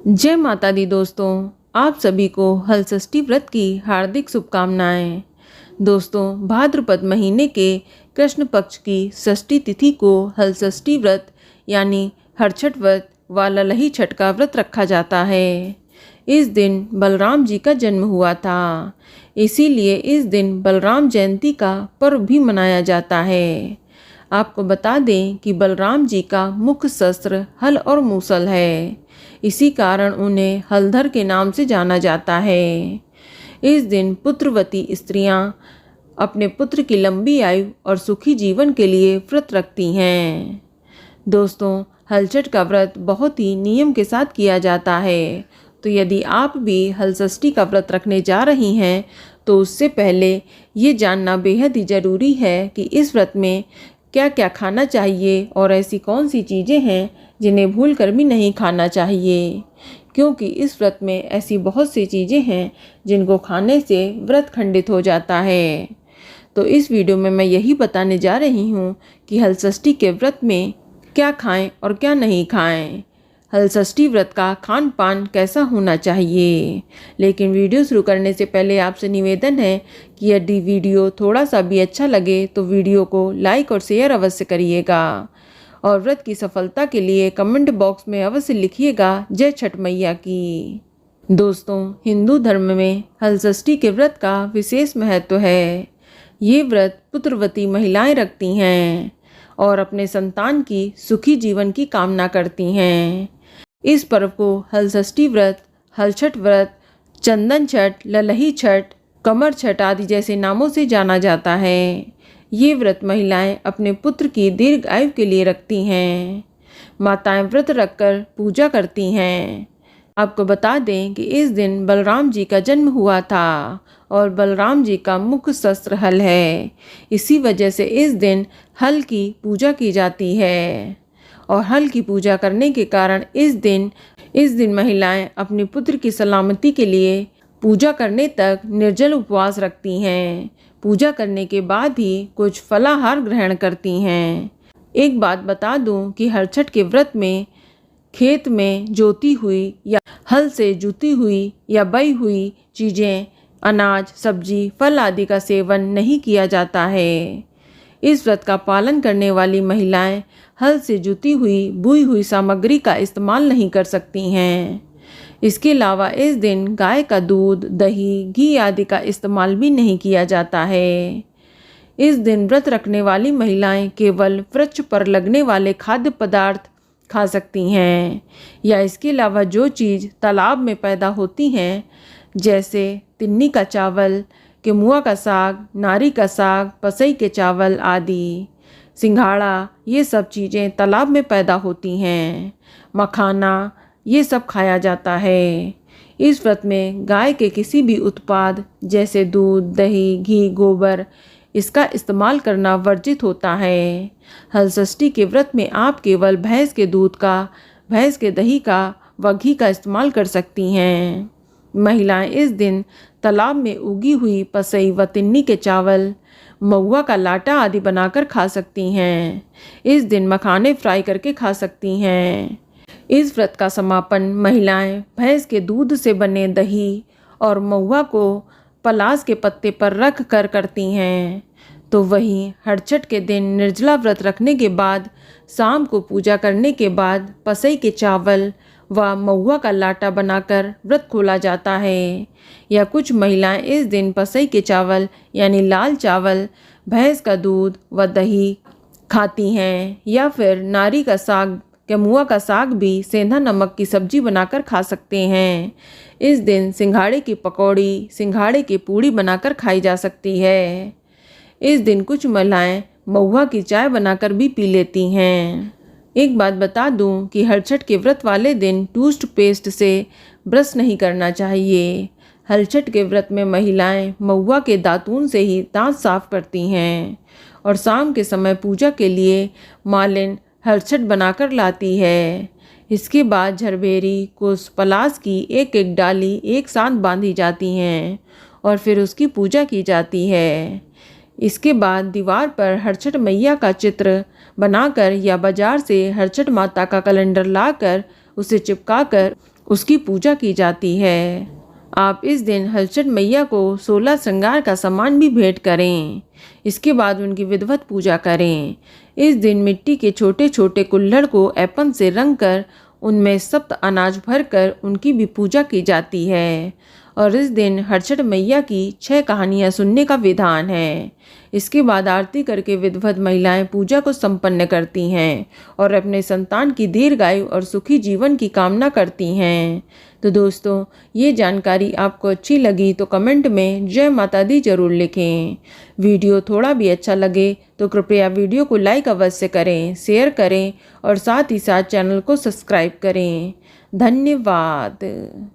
जय माता दी दोस्तों, आप सभी को हलषष्ठी व्रत की हार्दिक शुभकामनाएं। दोस्तों, भाद्रपद महीने के कृष्ण पक्ष की षष्ठी तिथि को हलषष्ठी व्रत यानी हरछठ व्रत व ललही छठ का व्रत रखा जाता है। इस दिन बलराम जी का जन्म हुआ था, इसीलिए इस दिन बलराम जयंती का पर्व भी मनाया जाता है। आपको बता दें कि बलराम जी का मुख्य शस्त्र हल और मूसल है, इसी कारण उन्हें हलधर के नाम से जाना जाता है। इस दिन पुत्रवती स्त्रियां अपने पुत्र की लंबी आयु और सुखी जीवन के लिए व्रत रखती हैं। दोस्तों, हलछठ का व्रत बहुत ही नियम के साथ किया जाता है, तो यदि आप भी हलषष्ठी का व्रत रखने जा रही हैं तो उससे पहले ये जानना बेहद ही ज़रूरी है कि इस व्रत में क्या क्या खाना चाहिए और ऐसी कौन सी चीज़ें हैं जिन्हें भूल कर भी नहीं खाना चाहिए, क्योंकि इस व्रत में ऐसी बहुत सी चीज़ें हैं जिनको खाने से व्रत खंडित हो जाता है। तो इस वीडियो में मैं यही बताने जा रही हूँ कि हलषष्ठी के व्रत में क्या खाएं और क्या नहीं खाएं, हलषष्ठी व्रत का खान पान कैसा होना चाहिए। लेकिन वीडियो शुरू करने से पहले आपसे निवेदन है कि यदि वीडियो थोड़ा सा भी अच्छा लगे तो वीडियो को लाइक और शेयर अवश्य करिएगा, और व्रत की सफलता के लिए कमेंट बॉक्स में अवश्य लिखिएगा जय छठ मैया की। दोस्तों, हिंदू धर्म में हलषष्ठी के व्रत का विशेष महत्व है। ये व्रत पुत्रवती महिलाएं रखती हैं और अपने संतान की सुखी जीवन की कामना करती हैं। इस पर्व को हलषष्ठी व्रत, हलछठ व्रत, चंदन छठ, ललही छठ, कमर छठ आदि जैसे नामों से जाना जाता है। ये व्रत महिलाएं अपने पुत्र की दीर्घ आयु के लिए रखती हैं। माताएं व्रत रखकर पूजा करती हैं। आपको बता दें कि इस दिन बलराम जी का जन्म हुआ था और बलराम जी का मुख्य शस्त्र हल है। इसी वजह से इस दिन हल की पूजा की जाती है, और हल की पूजा करने के कारण इस दिन महिलाएं अपने पुत्र की सलामती के लिए पूजा करने तक निर्जल उपवास रखती हैं। पूजा करने के बाद ही कुछ फलाहार ग्रहण करती हैं। एक बात बता दूं कि हरछठ के व्रत में खेत में जोती हुई या हल से जुती हुई या बई हुई चीज़ें, अनाज, सब्जी, फल आदि का सेवन नहीं किया जाता है। इस व्रत का पालन करने वाली महिलाएं हल से जुती हुई बुई हुई सामग्री का इस्तेमाल नहीं कर सकती हैं। इसके अलावा इस दिन गाय का दूध, दही, घी आदि का इस्तेमाल भी नहीं किया जाता है। इस दिन व्रत रखने वाली महिलाएं केवल वृक्ष पर लगने वाले खाद्य पदार्थ खा सकती हैं, या इसके अलावा जो चीज़ तालाब में पैदा होती हैं जैसे तिन्नी का चावल, केमुआ का साग, नारी का साग, पसई के चावल आदि, सिंघाड़ा, ये सब चीज़ें तालाब में पैदा होती हैं। मखाना, ये सब खाया जाता है। इस व्रत में गाय के किसी भी उत्पाद जैसे दूध, दही, घी, गोबर, इसका इस्तेमाल करना वर्जित होता है। हलषष्ठी के व्रत में आप केवल भैंस के दूध का, भैंस के दही का व घी का इस्तेमाल कर सकती हैं। महिलाएं इस दिन तालाब में उगी हुई पसई व तिन्नी के चावल, महुआ का लाटा आदि बनाकर खा सकती हैं। इस दिन मखाने फ्राई करके खा सकती हैं। इस व्रत का समापन महिलाएं भैंस के दूध से बने दही और महुआ को पलास के पत्ते पर रख कर करती हैं। तो वहीं हरछठ के दिन निर्जला व्रत रखने के बाद शाम को पूजा करने के बाद पसई के चावल व महुआ का लाटा बनाकर व्रत खोला जाता है। या कुछ महिलाएं इस दिन पसई के चावल यानी लाल चावल, भैंस का दूध व दही खाती हैं, या फिर नारी का साग, केमुआ का साग भी सेंधा नमक की सब्जी बनाकर खा सकते हैं। इस दिन सिंघाड़े की पकौड़ी, सिंघाड़े की पूड़ी बनाकर खाई जा सकती है। इस दिन कुछ महिलाएं महुआ की चाय बनाकर भी पी लेती हैं। एक बात बता दूं कि हरछठ के व्रत वाले दिन टूथपेस्ट से ब्रश नहीं करना चाहिए। हरछठ के व्रत में महिलाएं महुआ के दातून से ही दांत साफ करती हैं, और शाम के समय पूजा के लिए मालिन हरछठ बनाकर लाती है। इसके बाद झरबेरी, कुश, पलास की एक एक डाली एक साथ बांधी जाती हैं और फिर उसकी पूजा की जाती है। इसके बाद दीवार पर हरछठ मैया का चित्र बनाकर या बाजार से हरछठ माता का कैलेंडर लाकर उसे चिपकाकर उसकी पूजा की जाती है। आप इस दिन हलचट मैया को 16 श्रृंगार का सामान भी भेंट करें। इसके बाद उनकी विधिवत पूजा करें। इस दिन मिट्टी के छोटे छोटे कुल्हड़ को ऐपन से रंग कर उनमें सप्त अनाज भरकर उनकी भी पूजा की जाती है। और इस दिन हलचट मैया की 6 कहानियाँ सुनने का विधान है। इसके बाद आरती करके विधिवत महिलाएं पूजा को संपन्न करती हैं और अपने संतान की दीर्घायु और सुखी जीवन की कामना करती हैं। तो दोस्तों, ये जानकारी आपको अच्छी लगी तो कमेंट में जय माता दी जरूर लिखें। वीडियो थोड़ा भी अच्छा लगे तो कृपया वीडियो को लाइक अवश्य करें, शेयर करें और साथ ही साथ चैनल को सब्सक्राइब करें। धन्यवाद।